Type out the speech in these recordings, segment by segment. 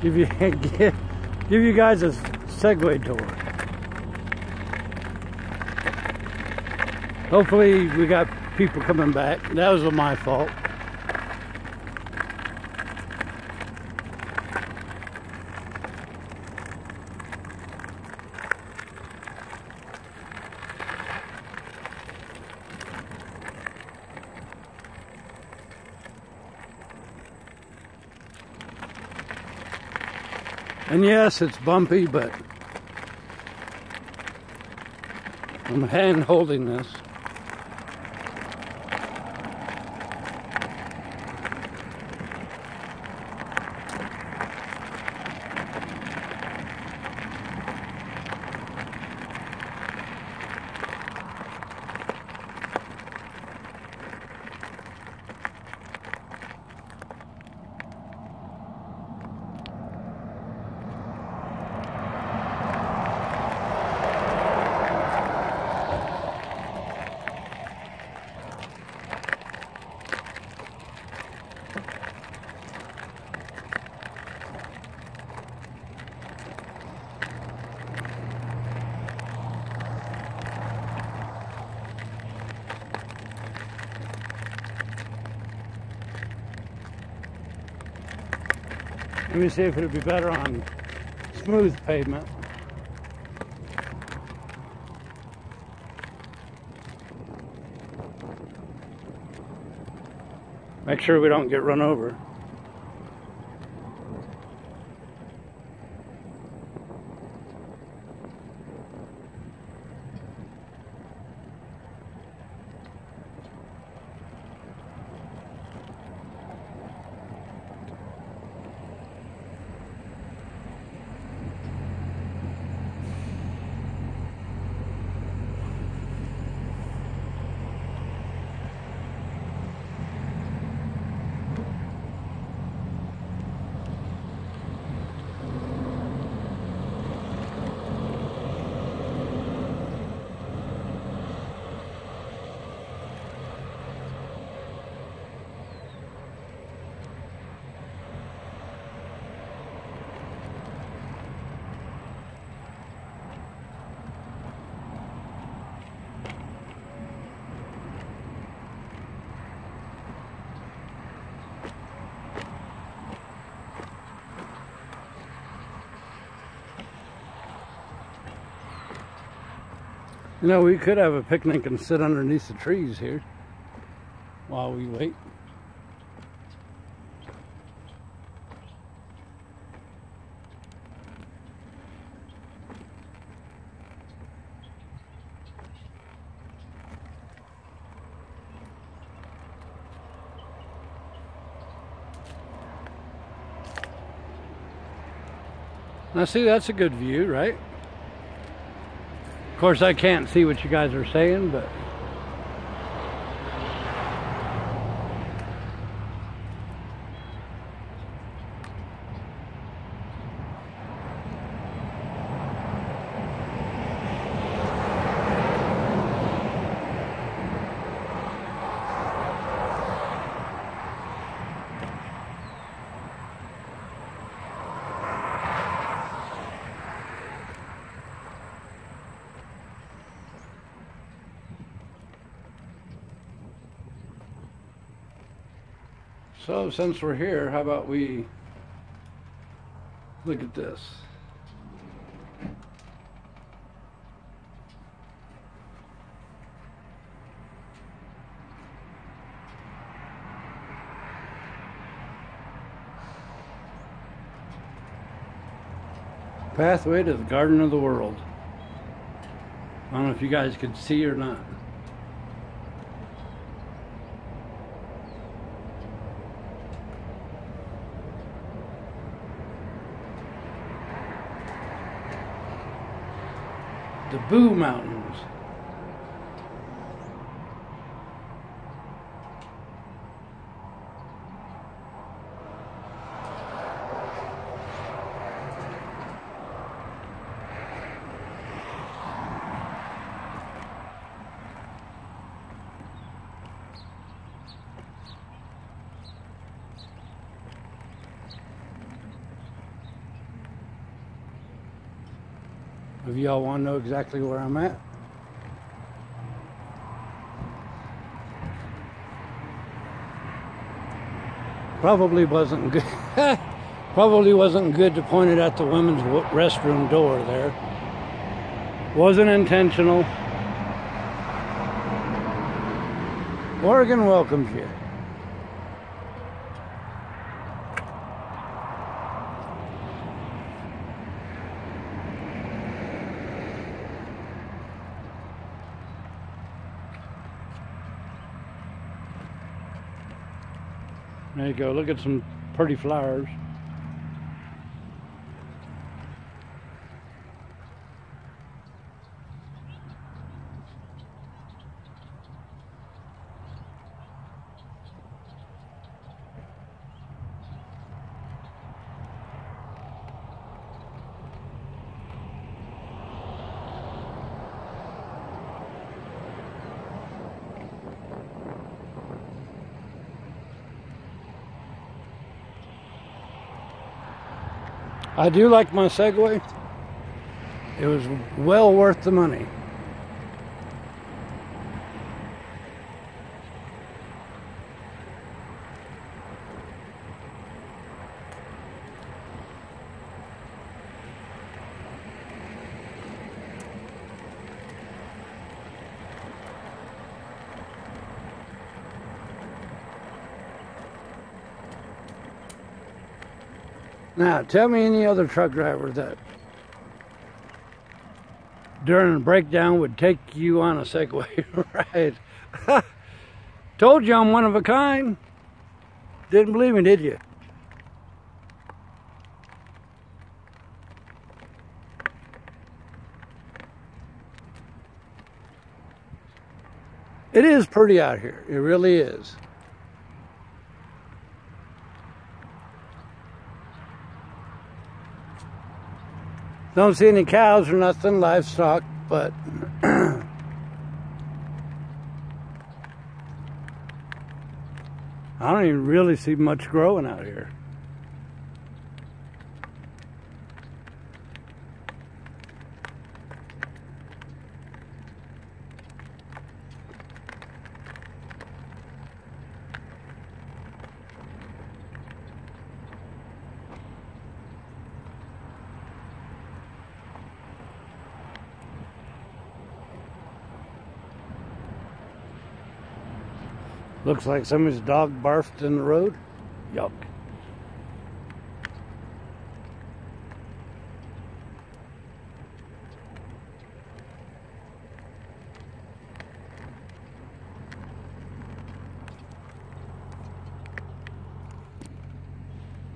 give you guys a Segway tour. Hopefully we got people coming back. That was my fault. And yes, it's bumpy, but I'm hand holding this. Let me see if it'll be better on smooth pavement. Make sure we don't get run over. You know, we could have a picnic and sit underneath the trees here while we wait. Now see, that's a good view, right? Of course, I can't see what you guys are saying, but so since we're here, how about we look at this? Pathway to the Garden of the World. I don't know if you guys could see or not. The Boo Mountains. if y'all want to know exactly where I'm at. Probably wasn't good. Probably wasn't good to point it at the women's restroom door there. Wasn't intentional. Oregon welcomes you. There you go, look at some pretty flowers. I do like my Segway. It was well worth the money. Now, tell me any other truck driver that during a breakdown would take you on a Segway ride. Told you I'm one of a kind. Didn't believe me, did you? It is pretty out here. It really is. Don't see any cows or nothing, livestock, but I don't even really see much growing out here. Looks like somebody's dog barfed in the road. Yuck.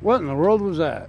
What in the world was that?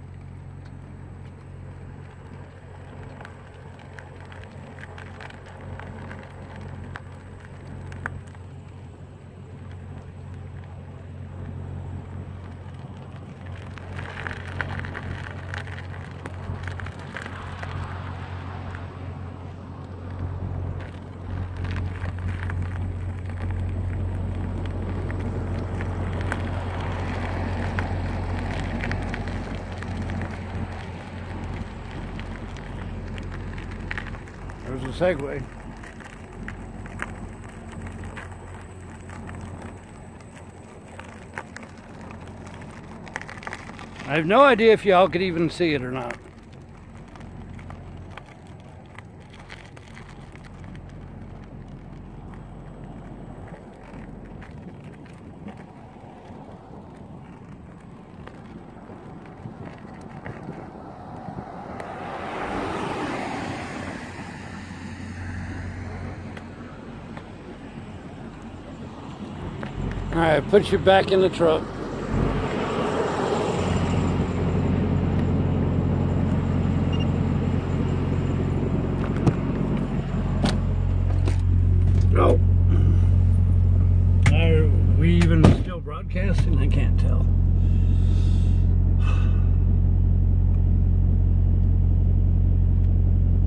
There's a Segway. I have no idea if y'all could even see it or not. All right, put you back in the truck. Oh. Are we even still broadcasting? I can't tell.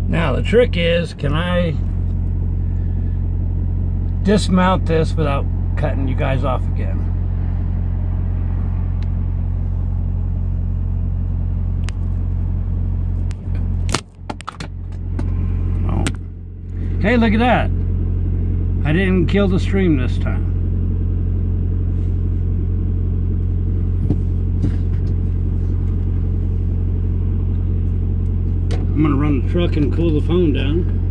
Now the trick is, can I dismount this without cutting you guys off again? Hey, look at that. I didn't kill the stream this time. I'm gonna run the truck and cool the phone down.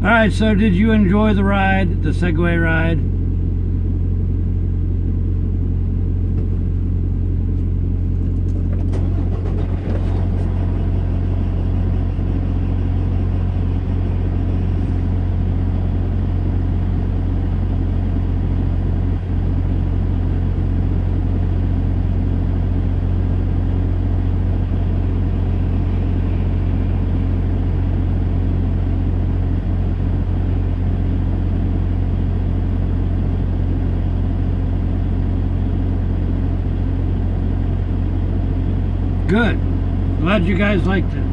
Alright, so did you enjoy the ride, the Segway ride? Good. Glad you guys liked it.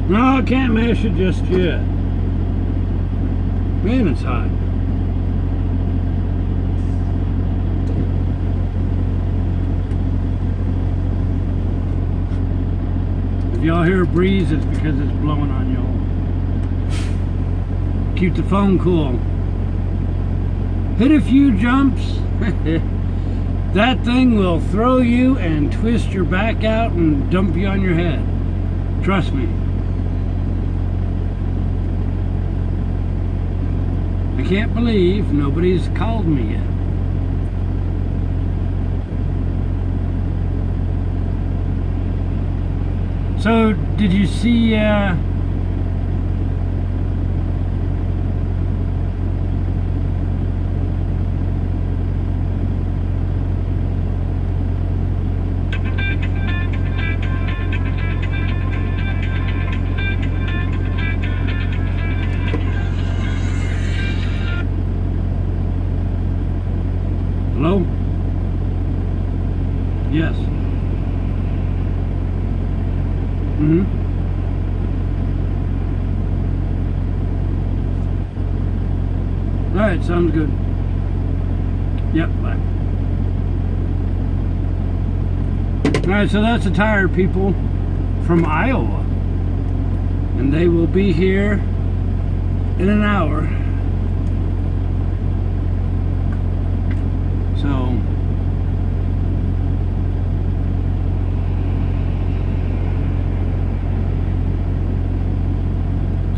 No, I can't mash it just yet. Man, it's hot. If y'all hear a breeze, it's because it's blowing on y'all. Keep the phone cool. Hit a few jumps. That thing will throw you and twist your back out and dump you on your head. Trust me. I can't believe nobody's called me yet. So, did you see hello? Yes. Mm-hmm. Alright, sounds good. Yep, bye. Alright, so that's the tire people from Iowa. And they will be here in an hour.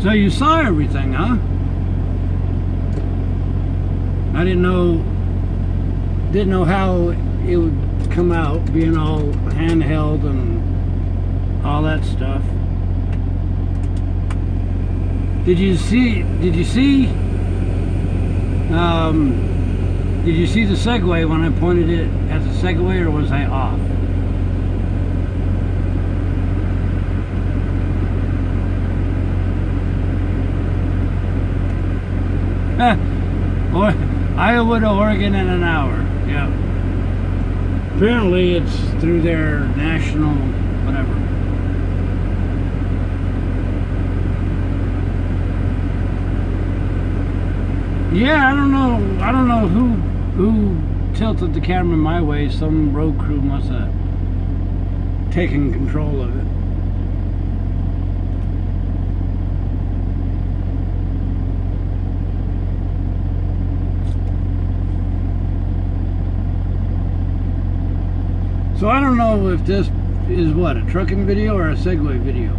So you saw everything, huh? I didn't know how it would come out, being all handheld and all that stuff. Did you see the Segway when I pointed it as a Segway, or was I off? Or Iowa to Oregon in an hour. Yeah. Apparently it's through their national whatever. Yeah, I don't know who tilted the camera my way. Some road crew must have taken control of it. So I don't know if this is what, a trucking video or a Segway video.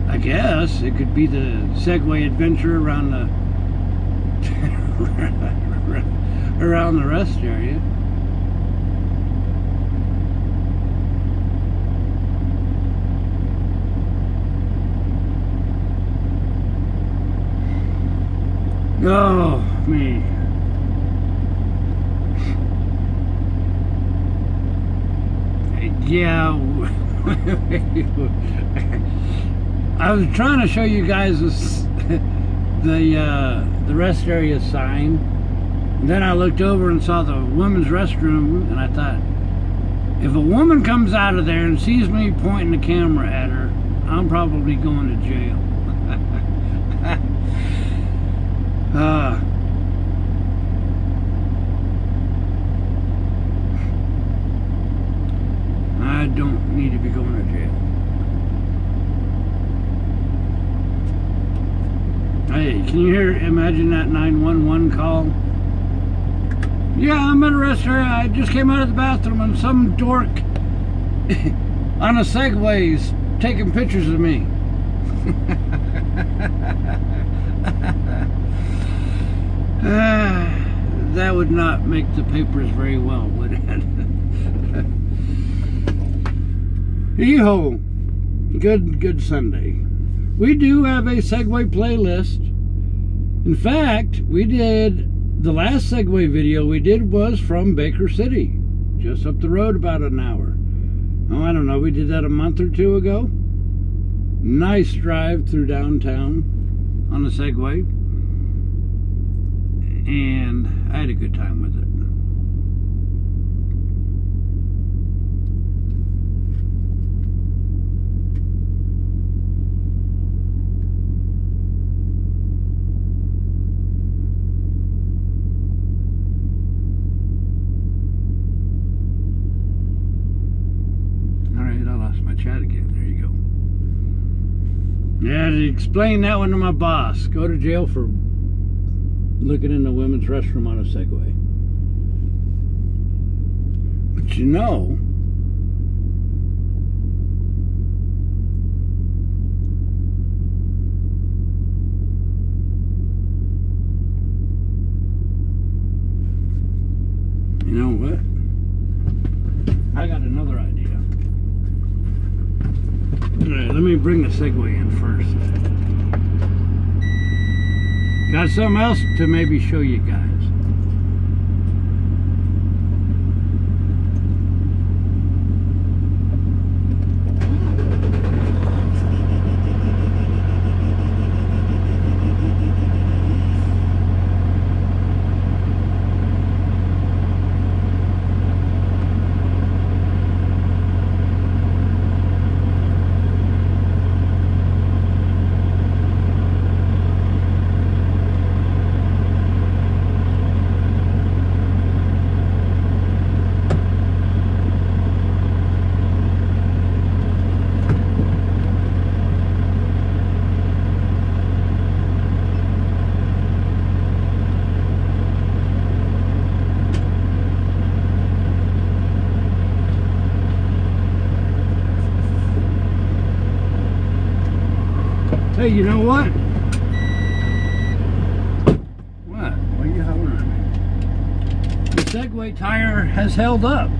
I guess it could be the Segway adventure around the around the rest area. Oh, me. Yeah. I was trying to show you guys this, the rest area sign. And then I looked over and saw the women's restroom, and I thought, if a woman comes out of there and sees me pointing the camera at her, I'm probably going to jail. Imagine that 911 call. Yeah, I'm at a restaurant. I just came out of the bathroom and some dork on a Segway's taking pictures of me. That would not make the papers very well, would it? Hee-ho. Good Sunday. We do have a Segway playlist. In fact, we did, the last Segway video we did was from Baker City, just up the road about an hour. Oh, I don't know, we did that a month or two ago. Nice drive through downtown on a Segway. And I had a good time with it. Chat again. There you go. Yeah, to explain that one to my boss. Go to jail for looking in the women's restroom on a Segway. But you know, what? I got another idea. Alright, let me bring the Segway in first. Got something else to maybe show you guys. Hey, you know what? What? Why are you hollering at me? The Segway tire has held up.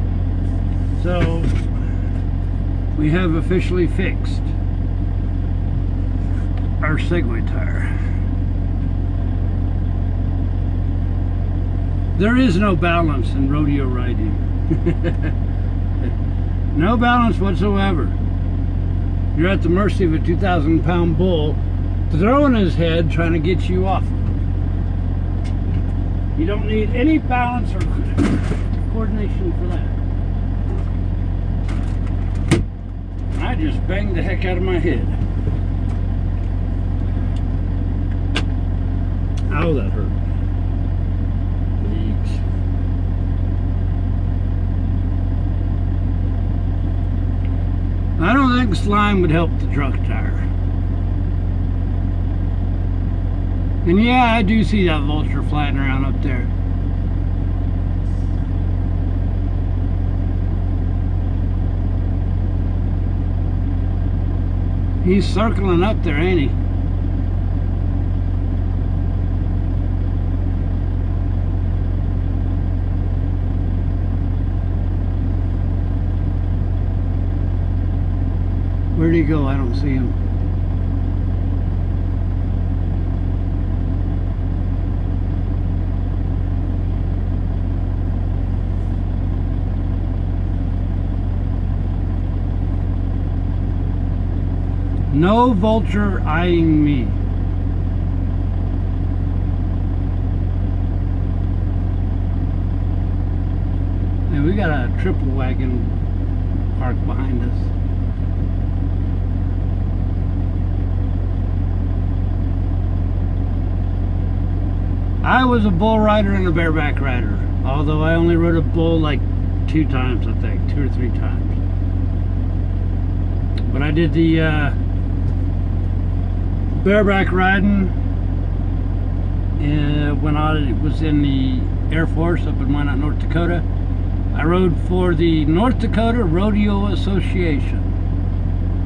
So, we have officially fixed our Segway tire. There is no balance in rodeo riding. No balance whatsoever. You're at the mercy of a 2,000-pound bull throwing his head trying to get you off. You don't need any balance or coordination for that. I just banged the heck out of my head. Ow, that hurt. I don't think slime would help the truck tire. And yeah, I do see that vulture flying around up there. He's circling up there, ain't he? Where'd he go? I don't see him. No vulture eyeing me. And we got a triple wagon parked behind us. I was a bull rider and a bareback rider, although I only rode a bull like 2 times, I think, 2 or 3 times. But I did the bareback riding when I was in the Air Force up in Minot, North Dakota. I rode for the North Dakota Rodeo Association,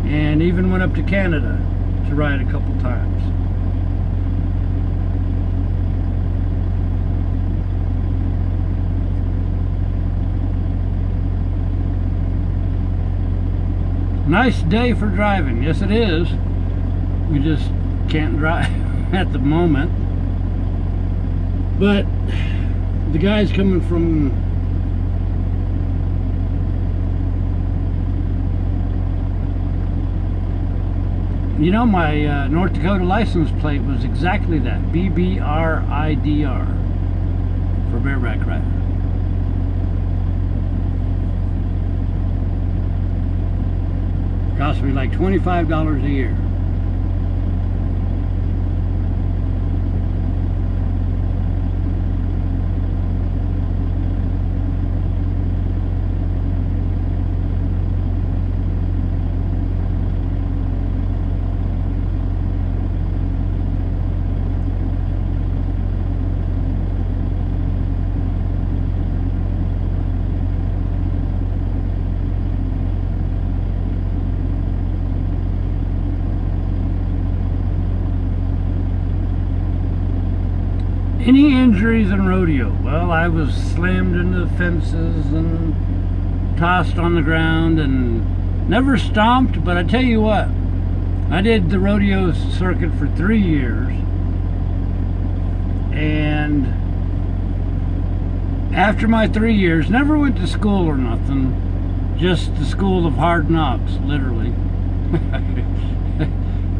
and even went up to Canada to ride a couple times. Nice day for driving. Yes, it is. We just can't drive at the moment. But the guys coming from my North Dakota license plate was exactly that, BBRIDR, for bareback rider. Cost me like $25 a year. Any injuries in rodeo? Well, I was slammed into fences and tossed on the ground and never stomped, but I tell you what, I did the rodeo circuit for 3 years, and after my 3 years, never went to school or nothing, just the school of hard knocks, literally.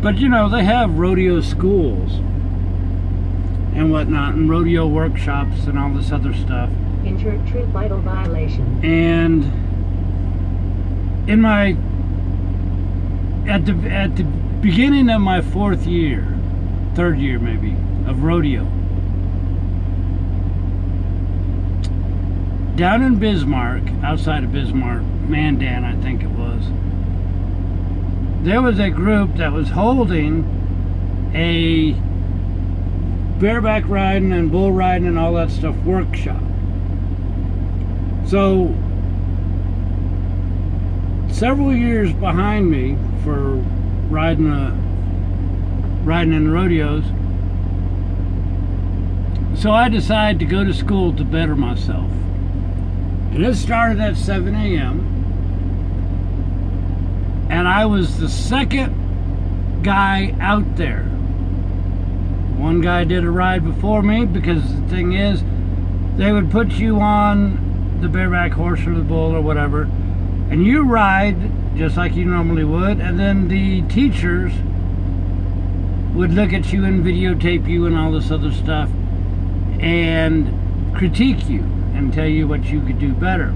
But they have rodeo schools and whatnot, and rodeo workshops and all this other stuff. True vital violation. And in my at the beginning of my 4th year, 3rd year maybe, of rodeo, down in Bismarck, outside of Bismarck, Mandan I think it was, there was a group that was holding a bareback riding and bull riding and all that stuff workshop. So several years behind me for riding in the rodeos, so I decided to go to school to better myself, and it started at 7 a.m. and I was the second guy out there. One guy did a ride before me, because the thing is, they would put you on the bareback horse or the bull or whatever, and you ride just like you normally would, and then the teachers would look at you and videotape you and all this other stuff and critique you and tell you what you could do better.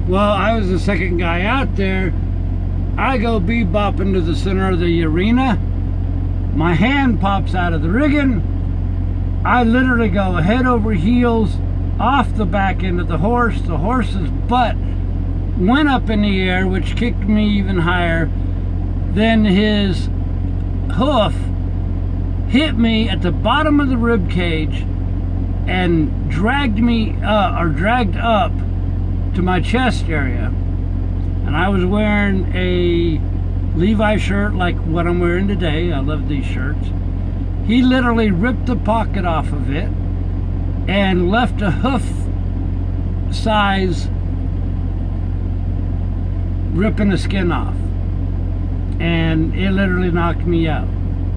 Well, I was the second guy out there. I go bebopping to the center of the arena. My hand pops out of the rigging. I literally go head over heels off the back end of the horse. The horse's butt went up in the air, which kicked me even higher. Then his hoof hit me at the bottom of the rib cage and dragged up to my chest area. And I was wearing a Levi shirt like what I'm wearing today. I love these shirts. He literally ripped the pocket off of it and left a hoof size ripping the skin off, and it literally knocked me out.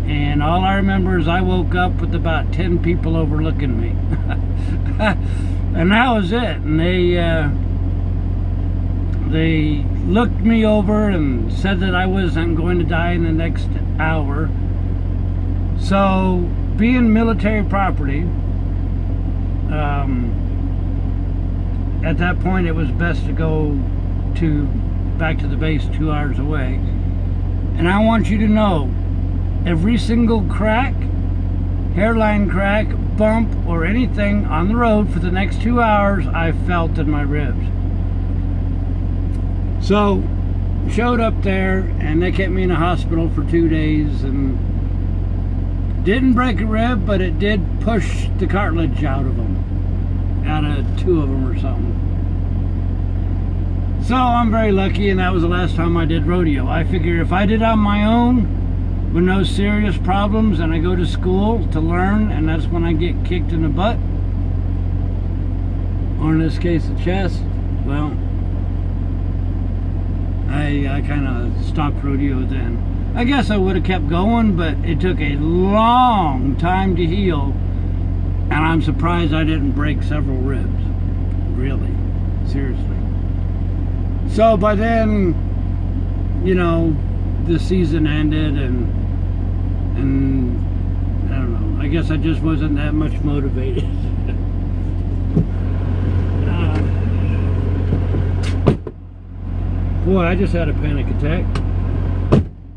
And all I remember is I woke up with about 10 people overlooking me. And that was it. And they looked me over and said that I wasn't going to die in the next hour. So, being military property, at that point it was best to go back to the base 2 hours away. And I want you to know, every single crack, hairline crack, bump, or anything on the road for the next 2 hours, I felt in my ribs. So, showed up there, and they kept me in a hospital for 2 days, and Didn't break a rib, but it did push the cartilage out of them. Out of 2 of them or something. So I'm very lucky, and that was the last time I did rodeo. I figure if I did on my own with no serious problems, and I go to school to learn, and that's when I get kicked in the butt, or in this case the chest, well, I kind of stopped rodeo then. I guess I would have kept going, but it took a long time to heal, and I'm surprised I didn't break several ribs. Really, seriously. So by then, you know, the season ended, and I don't know, I guess I just wasn't that much motivated. Boy, I just had a panic attack.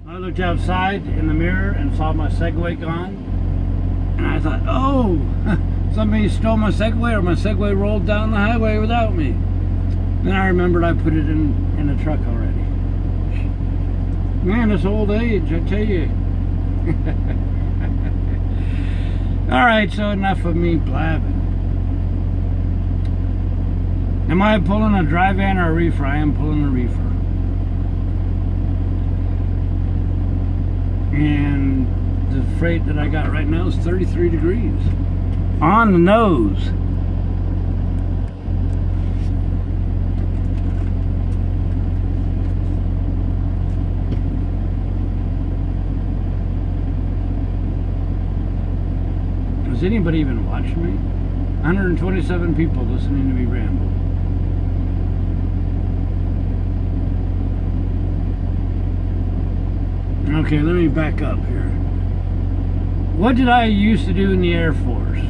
I looked outside in the mirror and saw my Segway gone, and I thought, oh, somebody stole my Segway, or my Segway rolled down the highway without me. Then I remembered I put it in the truck already. Man, this old age, I tell you. Alright, so enough of me blabbing. Am I pulling a dry van or a reefer? I am pulling a reefer. And the freight that I got right now is 33 degrees. On the nose. Is anybody even watching me? 127 people listening to me ramble. Okay, let me back up here. What did I used to do in the Air Force?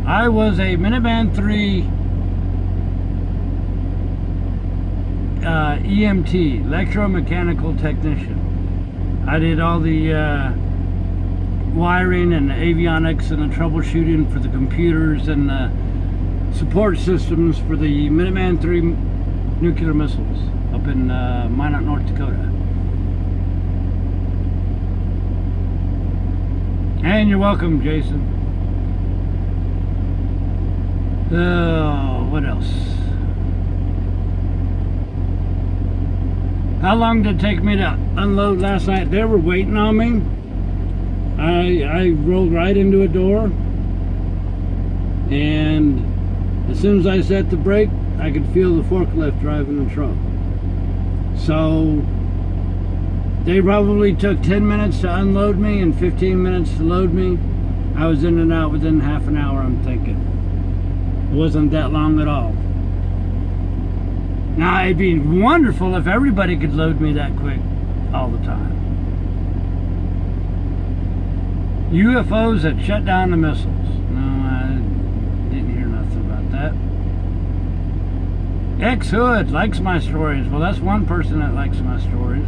I was a Minuteman III EMT, electromechanical technician. I did all the wiring and the avionics and the troubleshooting for the computers and the support systems for the Minuteman III nuclear missiles up in Minot, North Dakota. And you're welcome, Jason. Oh, what else? How long did it take me to unload last night? They were waiting on me. I rolled right into a door, and as soon as I set the brake, I could feel the forklift driving the truck. So they probably took 10 minutes to unload me and 15 minutes to load me. I was in and out within half an hour, I'm thinking. It wasn't that long at all. Now, it'd be wonderful if everybody could load me that quick all the time. UFOs that shut down the missiles. No, I didn't hear nothing about that. Ex-Hood likes my stories. Well, that's one person that likes my stories.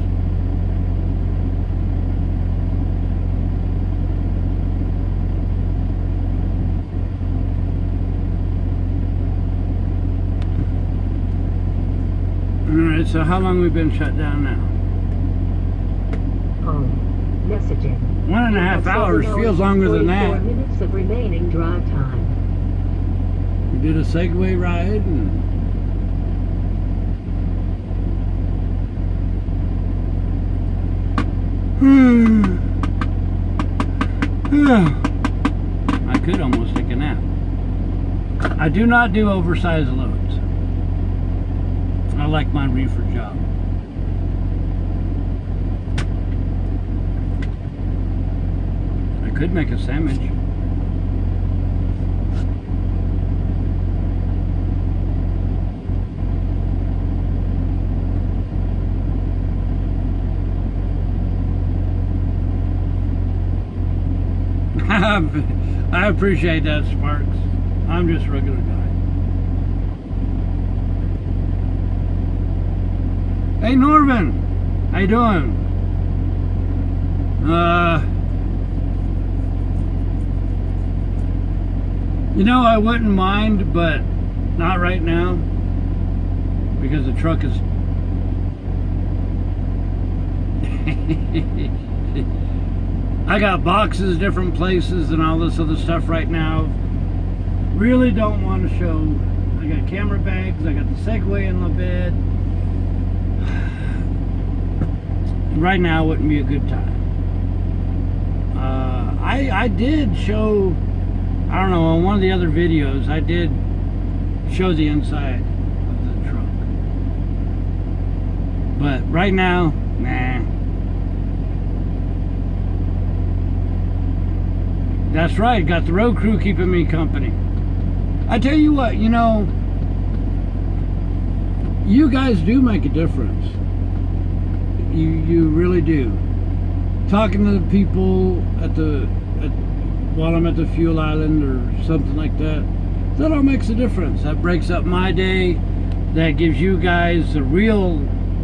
Alright, so how long have we been shut down now? Home. Messaging. 1.5 hours feels longer than that. 4 minutes of remaining drive time. We did a Segway ride and I could almost take a nap. I do not do oversized loads. I like my reefer job. I could make a sandwich. I appreciate that, Sparks. I'm just a regular guy. Hey Norman, how you doing? You know, I wouldn't mind, but not right now, because the truck is I got boxes different places and all this other stuff right now. Really don't want to show. I got camera bags, I got the Segway in my bed. Right now wouldn't be a good time. I did show, I don't know, on one of the other videos, I did show the inside of the truck. But right now, nah. That's right, got the road crew keeping me company. I tell you what, you know, you guys do make a difference. You really do. Talking to the people while I'm at the fuel island or something like that, that all makes a difference. That breaks up my day. That gives you guys a real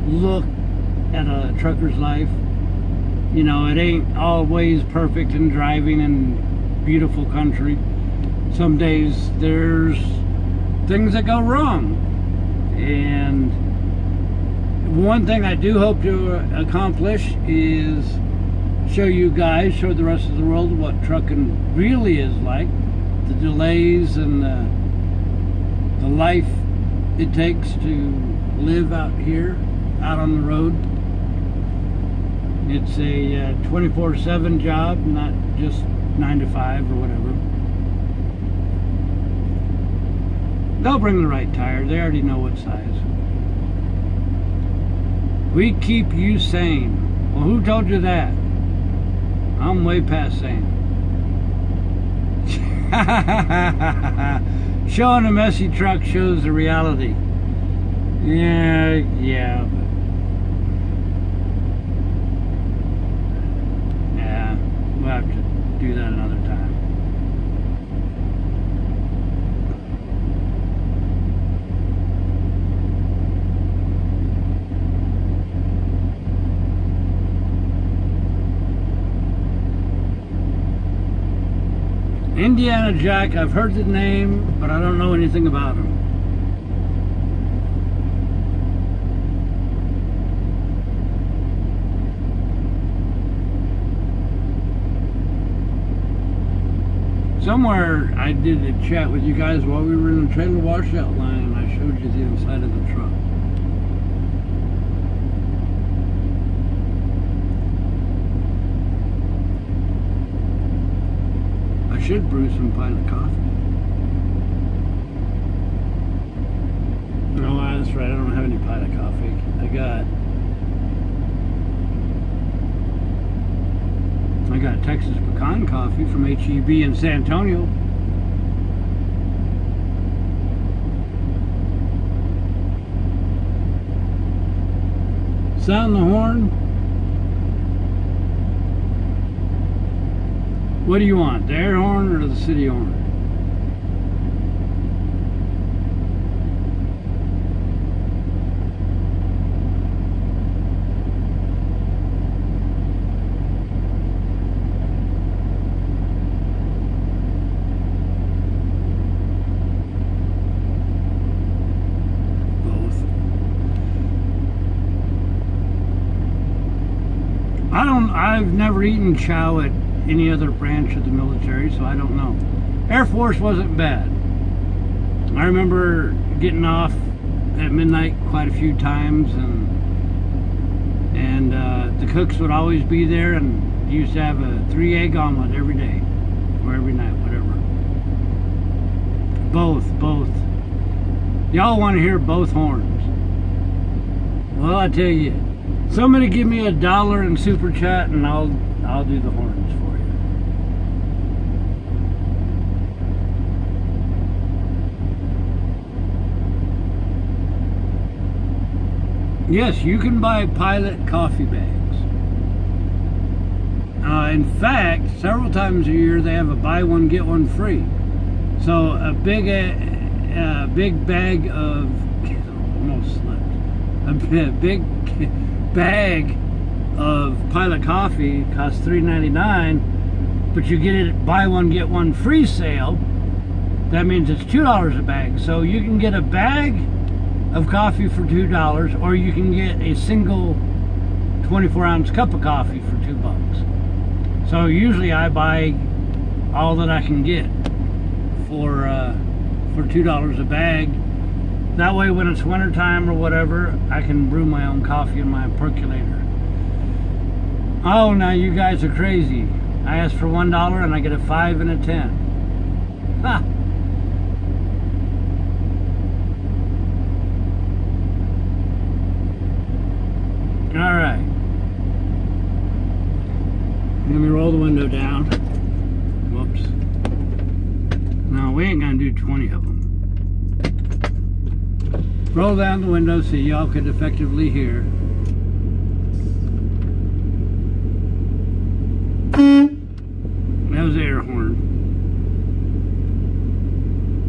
look at a trucker's life. You know, it ain't always perfect in driving in beautiful country. Some days there's things that go wrong. And one thing I do hope to accomplish is show you guys, show the rest of the world what trucking really is like, the delays and the life it takes to live out here, out on the road. It's a 24/7 job, not just 9 to 5 or whatever. They'll bring the right tire. They already know what size. We keep you sane. Well, who told you that? I'm way past sane. Showing a messy truck shows the reality. Yeah, but yeah, we'll have to do that another time. Indiana Jack, I've heard the name, but I don't know anything about him. Somewhere I did a chat with you guys while we were in the trailer washout line, and I showed you the inside of the truck. I should brew some Pilot coffee. No, that's right, I don't have any Pilot coffee. I got Texas pecan coffee from HEB in San Antonio. Sound the horn. What do you want, the air horn or the city horn? Both. I've never eaten chow at any other branch of the military, so I don't know. Air Force wasn't bad. I remember getting off at midnight quite a few times, and the cooks would always be there, and used to have a 3-egg omelet every day or every night, whatever. Both. Y'all want to hear both horns? Well, I tell you, somebody give me $1 in super chat, and I'll do the horns for you. Yes, you can buy Pilot coffee bags. In fact, several times a year they have a buy one get one free. So a big bag of almost slipped. A big bag of Pilot coffee costs $3.99, but you get it buy one get one free sale. That means it's $2 a bag. So you can get a bag of coffee for $2, or you can get a single 24-ounce cup of coffee for $2. So usually I buy all that I can get for $2 a bag. That way when it's winter time or whatever, I can brew my own coffee in my percolator. Oh, now you guys are crazy. I asked for $1 and I get a 5 and a 10. Ha! Alright. Let me roll the window down. Whoops. No, we ain't gonna do 20 of them. Roll down the window so y'all could effectively hear. That was the air horn.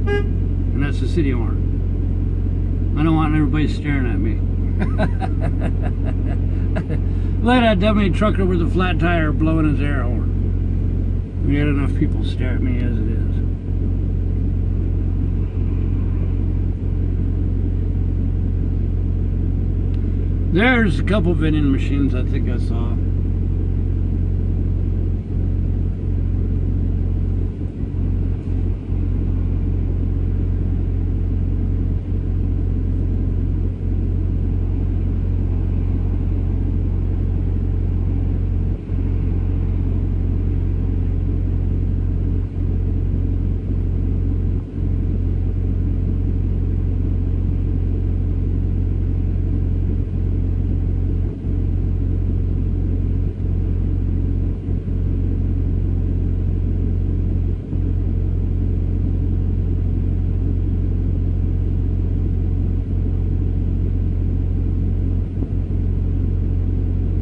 And that's the city horn. I don't want everybody staring at me. Look at that dummy trucker with a flat tire blowing his air horn. We had enough people stare at me as it is. There's a couple vending machines I think I saw.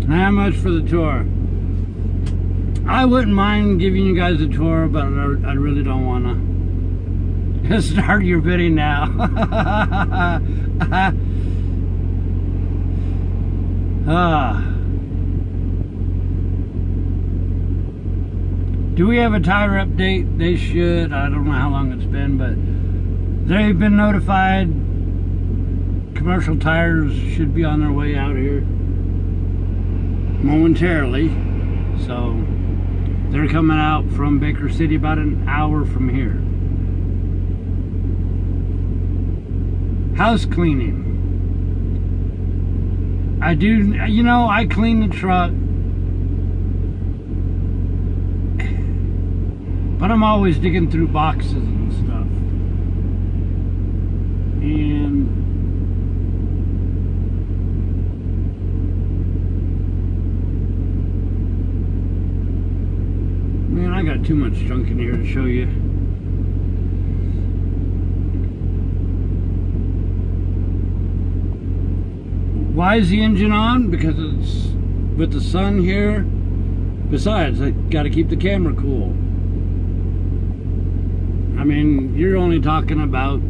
How much for the tour? I wouldn't mind giving you guys a tour, but I really don't wanna. Start your bidding now. Do we have a tire update? They should. I don't know how long it's been, but they've been notified. Commercial tires should be on their way out here momentarily. So they're coming out from Baker City about an hour from here. House cleaning. I do, you know, I clean the truck, but I'm always digging through boxes and stuff. And man, I got too much junk in here to show you. Why is the engine on? Because it's with the sun here. Besides, I got to keep the camera cool. I mean, you're only talking about,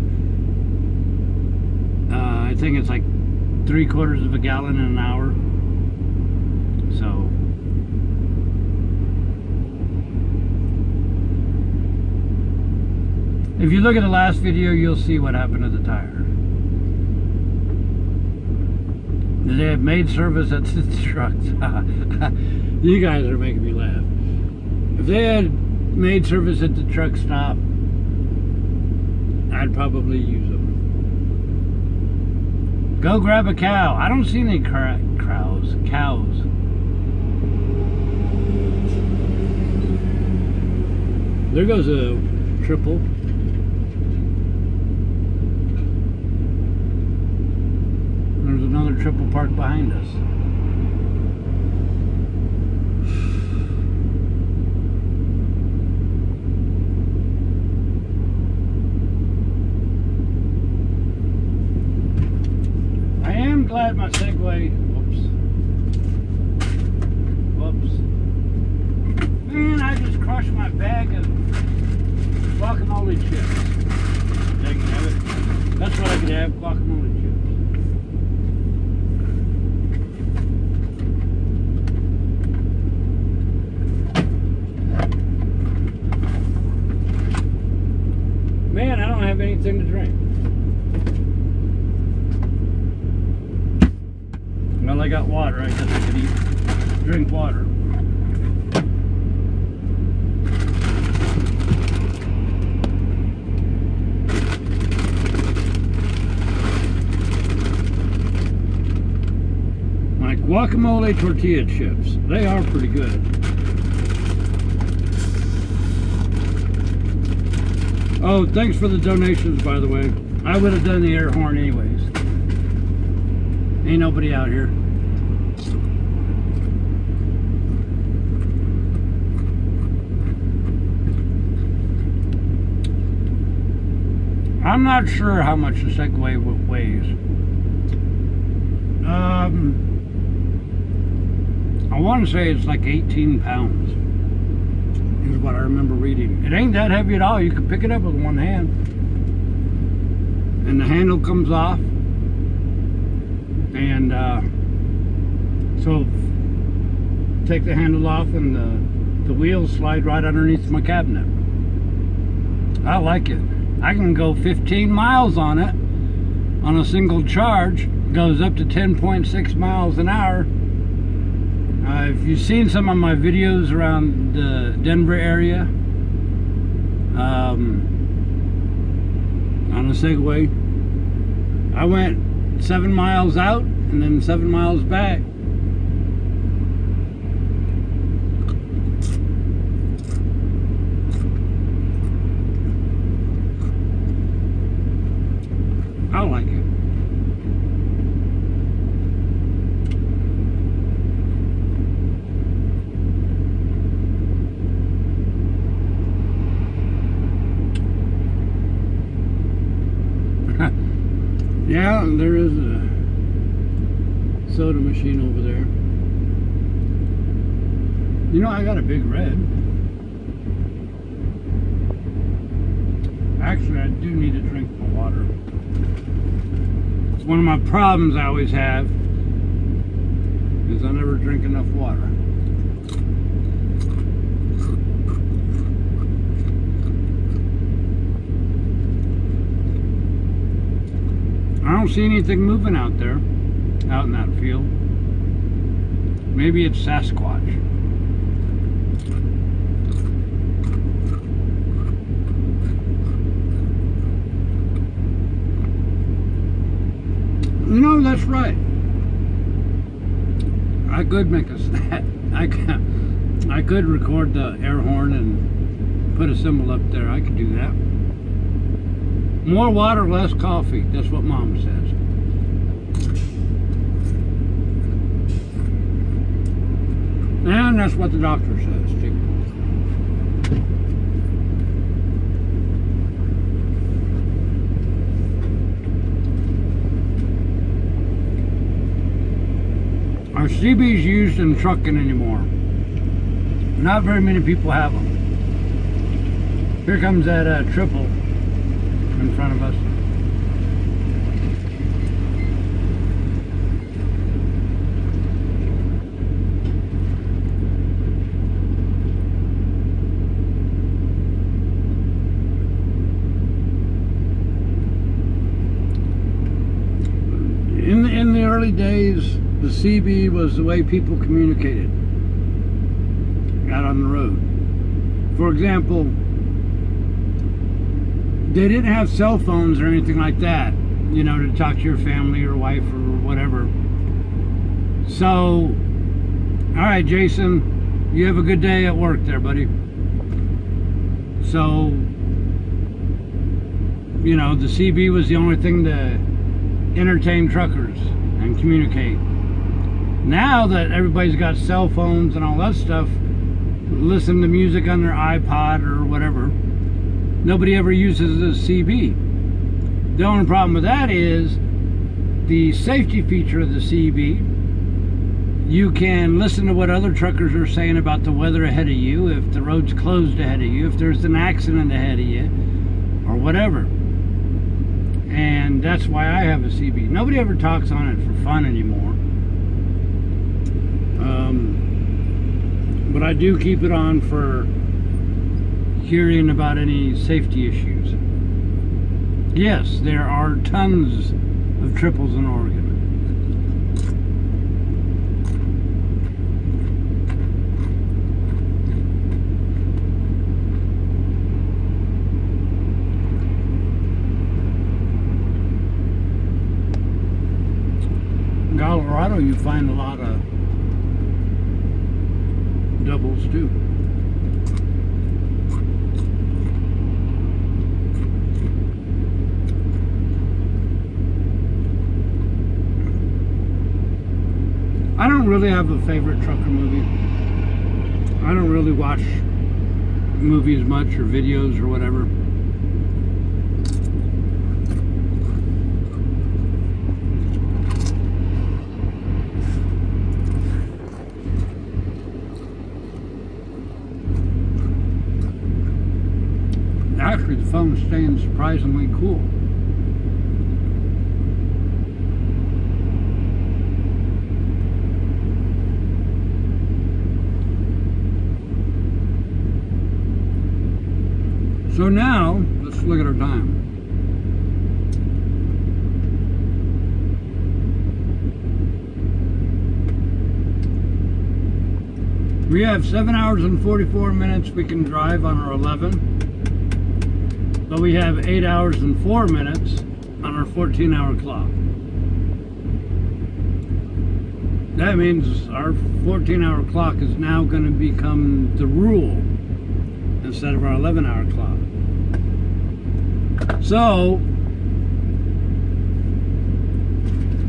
I think it's like 3/4 of a gallon in an hour. So, if you look at the last video, you'll see what happened to the tire. They have maid service at the trucks. You guys are making me laugh. If they had maid service at the truck stop, I'd probably use them. Go grab a cow. I don't see any cows. There goes a triple. There's another triple parked behind us. I am glad my Segway, whoops. Man, I just crushed my bag of guacamole chips. They can have it. That's what I could have, guacamole chips. Man, I don't have anything to drink. Well, I got water. I guess I could drink water. Guacamole tortilla chips. They are pretty good. Oh, thanks for the donations, by the way. I would have done the air horn anyways. Ain't nobody out here. I'm not sure how much the Segway weighs. I want to say it's like 18 pounds is what I remember reading. It ain't that heavy at all. You can pick it up with one hand and the handle comes off, and so take the handle off and the wheels slide right underneath my cabinet. I like it. I can go 15 miles on it on a single charge. Goes up to 10.6 miles an hour. If you've seen some of my videos around the Denver area on a Segway, I went 7 miles out and then 7 miles back. I like it. Yeah, there is a soda machine over there. You know, I got a Big Red. Actually, I do need to drink my water. It's one of my problems I always have, is I never drink enough water. I don't see anything moving out there, out in that field. Maybe it's Sasquatch. You know, that's right. I could make a snap. I could record the air horn and put a symbol up there. I could do that. More water, less coffee. That's what Mom says. And that's what the doctor says, too. Are CBs used in trucking anymore? Not very many people have them. Here comes that triple in front of us. In the early days, the CB was the way people communicated out on the road. For example, they didn't have cell phones or anything like that, you know, to talk to your family or wife or whatever. So, all right, Jason, you have a good day at work there, buddy. So, you know, the CB was the only thing to entertain truckers and communicate. Now that everybody's got cell phones and all that stuff, listen to music on their iPod or whatever, nobody ever uses a CB. The only problem with that is the safety feature of the CB. You can listen to what other truckers are saying about the weather ahead of you, if the road's closed ahead of you, if there's an accident ahead of you, or whatever. And that's why I have a CB. Nobody ever talks on it for fun anymore. But I do keep it on for hearing about any safety issues. Yes, there are tons of triples in Oregon. Colorado Colorado, you find a lot of doubles too. I don't really have a favorite trucker movie. I don't really watch movies much or videos or whatever. Actually, the phone's staying surprisingly cool. So now, let's look at our time. We have 7 hours and 44 minutes we can drive on our 11, but we have 8 hours and 4 minutes on our 14-hour clock. That means our 14-hour clock is now going to become the rule instead of our 11-hour clock. So,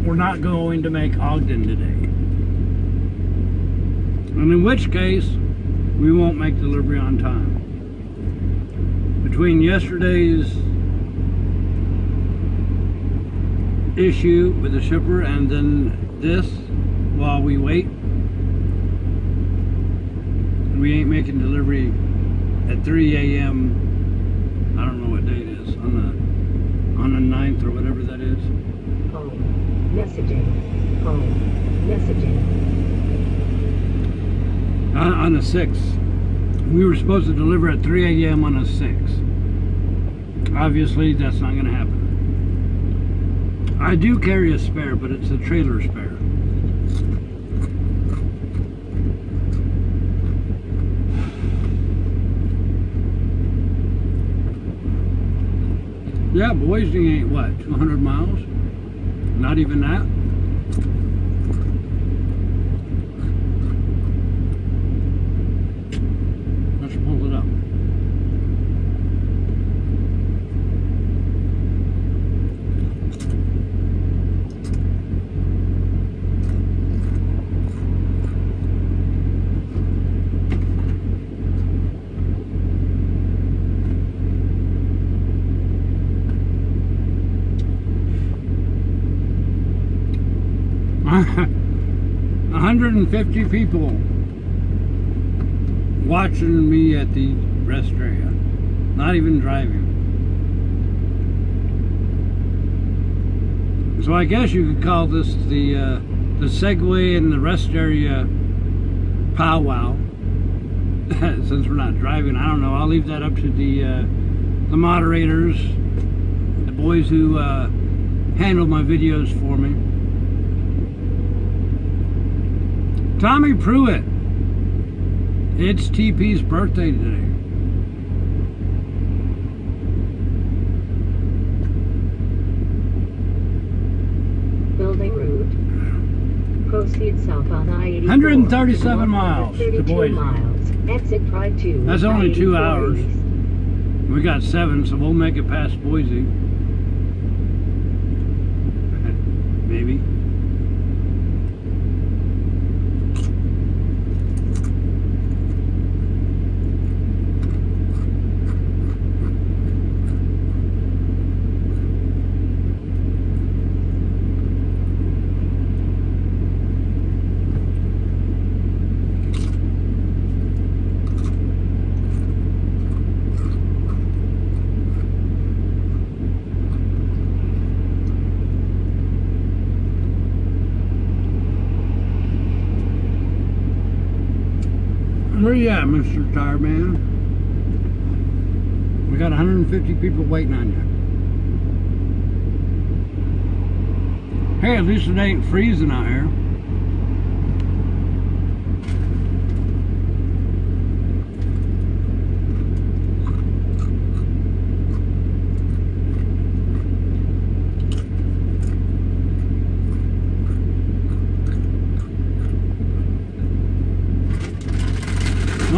we're not going to make Ogden today. And in which case, we won't make delivery on time. Between yesterday's issue with the shipper and then this, while we wait, we ain't making delivery at 3 a.m. I don't know what day it is, on the 9th or whatever that is. Home. Messaging. Home. Messaging. On the 6th. We were supposed to deliver at 3 a.m. on the 6th. Obviously, that's not going to happen. I do carry a spare, but it's a trailer spare. Yeah, Boise ain't what, 200 miles? Not even that? Let's pull it up. $150 people watching me at the rest area, not even driving. So I guess you could call this the Segway and the rest area powwow. Since we're not driving, I don't know. I'll leave that up to the moderators, the boys who handle my videos for me. Tommy Pruitt, it's TP's birthday today. Building route. Proceed south on I-84. 137 miles to Boise. Miles. Exit try 2. That's only 2 hours. We got 7, so we'll make it past Boise. Maybe. Where you at, Mr. Tire Man? We got 150 people waiting on you. Hey, at least it ain't freezing out here.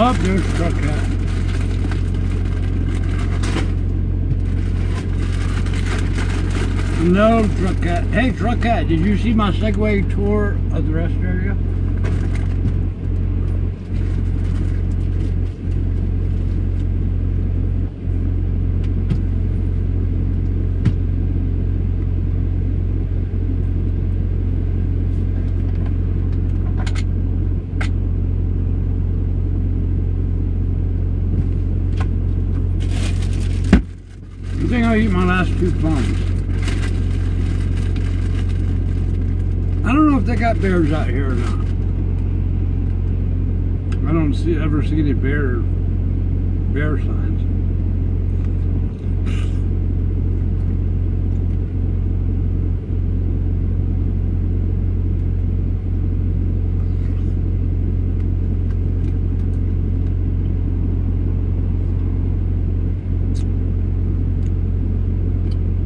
Oh, there's truck cat. No truck cat. Hey, truck cat, did you see my Segway tour of the rest area? I think I'll eat my last 2 plums. I don't know if they got bears out here or not. I don't ever see any bear signs.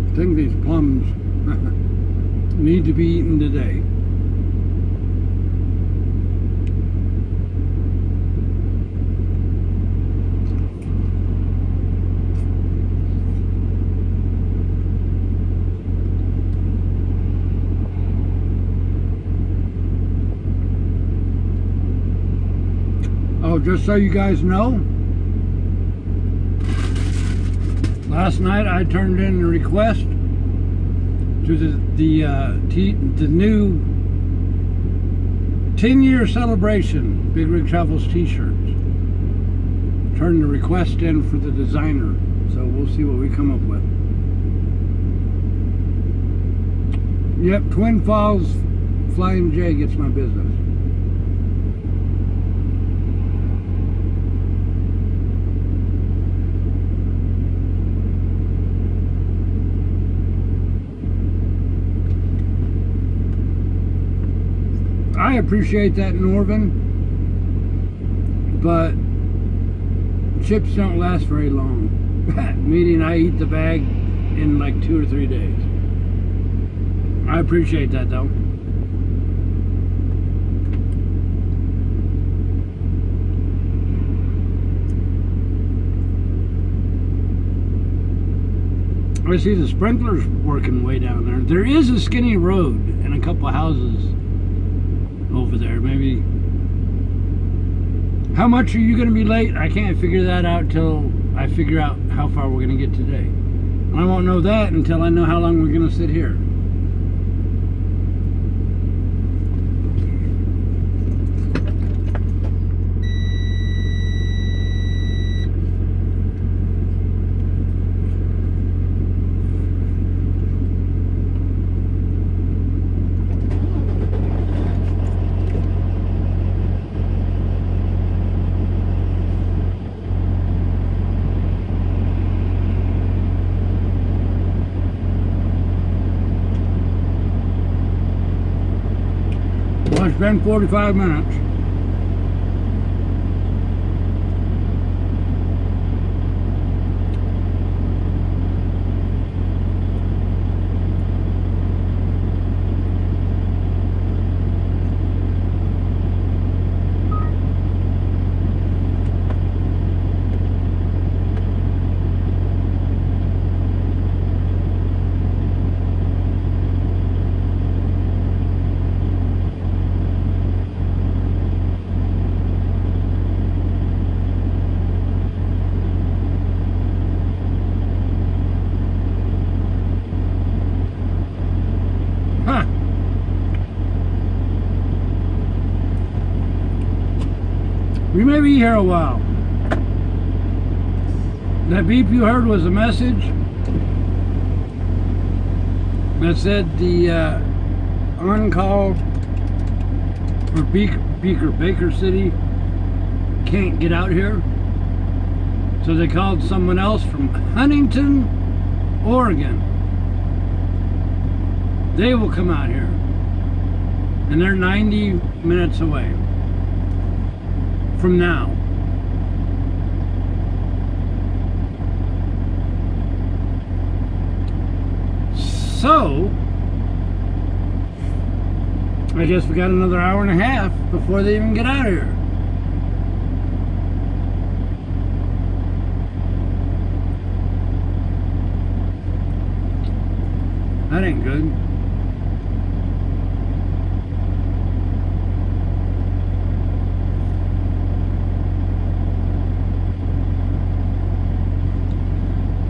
I think these plums need to be eaten today. Oh, just so you guys know, last night I turned in a request to the new 10-year celebration BigRigTravels t-shirts. Turned the request in for the designer, so we'll see what we come up with. Yep, Twin Falls Flying J gets my business. I appreciate that, Norvin, but chips don't last very long. Meaning I eat the bag in like 2 or 3 days. I appreciate that, though. I see the sprinklers working way down there. There is a skinny road and a couple of houses over there. Maybe. How much are you going to be late? I can't figure that out till I figure out how far we're going to get today. I won't know that until I know how long we're going to sit here. Well, it's been 45 minutes. We may be here a while. That beep you heard was a message that said the on-call for Baker City can't get out here. So they called someone else from Huntington, Oregon. They will come out here. And they're 90 minutes away from now. So, I guess we got another hour and a half before they even get out of here. That ain't good.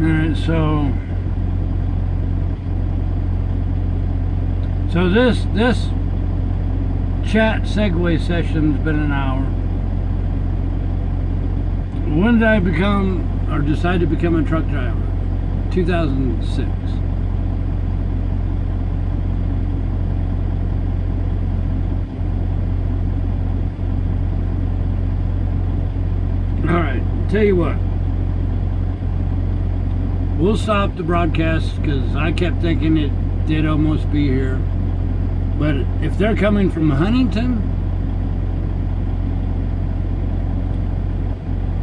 Alright, so this chat Segway session's been an hour. When did I become or decide to become a truck driver? 2006. Alright, tell you what. We'll stop the broadcast because I kept thinking it did almost be here. But if they're coming from Huntington,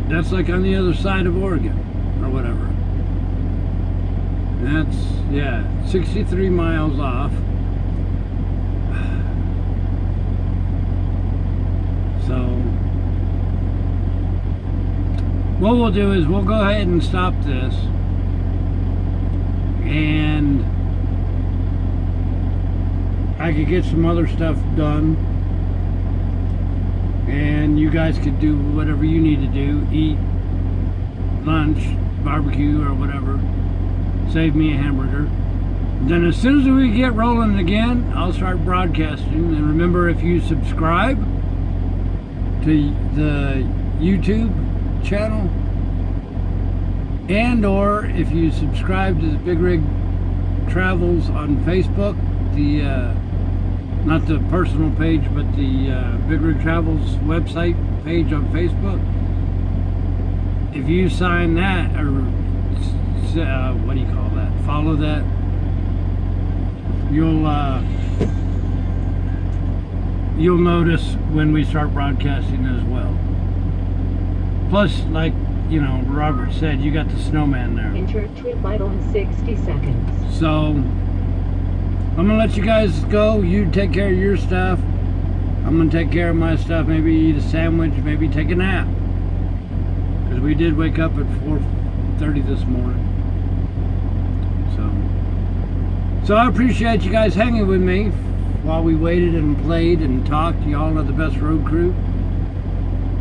that's like on the other side of Oregon or whatever. That's, yeah, 63 miles off. So what we'll do is we'll go ahead and stop this, and I could get some other stuff done, and you guys could do whatever you need to do, eat lunch, barbecue or whatever, save me a hamburger. Then as soon as we get rolling again, I'll start broadcasting. And remember, if you subscribe to the YouTube channel, and or if you subscribe to the BigRigTravels on Facebook, the not the personal page, but the BigRigTravels website page on Facebook, if you sign that, or what do you call that, follow that, you'll notice when we start broadcasting as well. Plus, like, you know, Robert said, you got the snowman there. Enter trip vital in 60 seconds. So I'm gonna let you guys go. You take care of your stuff. I'm gonna take care of my stuff. Maybe eat a sandwich, maybe take a nap, because we did wake up at 4:30 this morning. So I appreciate you guys hanging with me while we waited and played and talked. Y'all are the best road crew.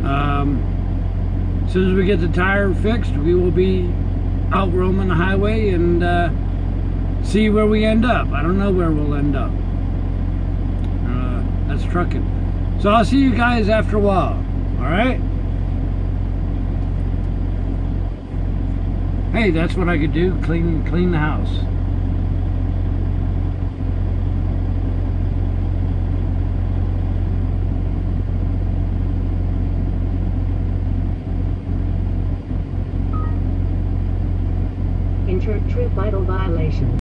As soon as we get the tire fixed, we will be out roaming the highway and see where we end up. I don't know where we'll end up. That's trucking. So I'll see you guys after a while. Alright? Hey, that's what I could do. Clean the house. Enter trip vital violation.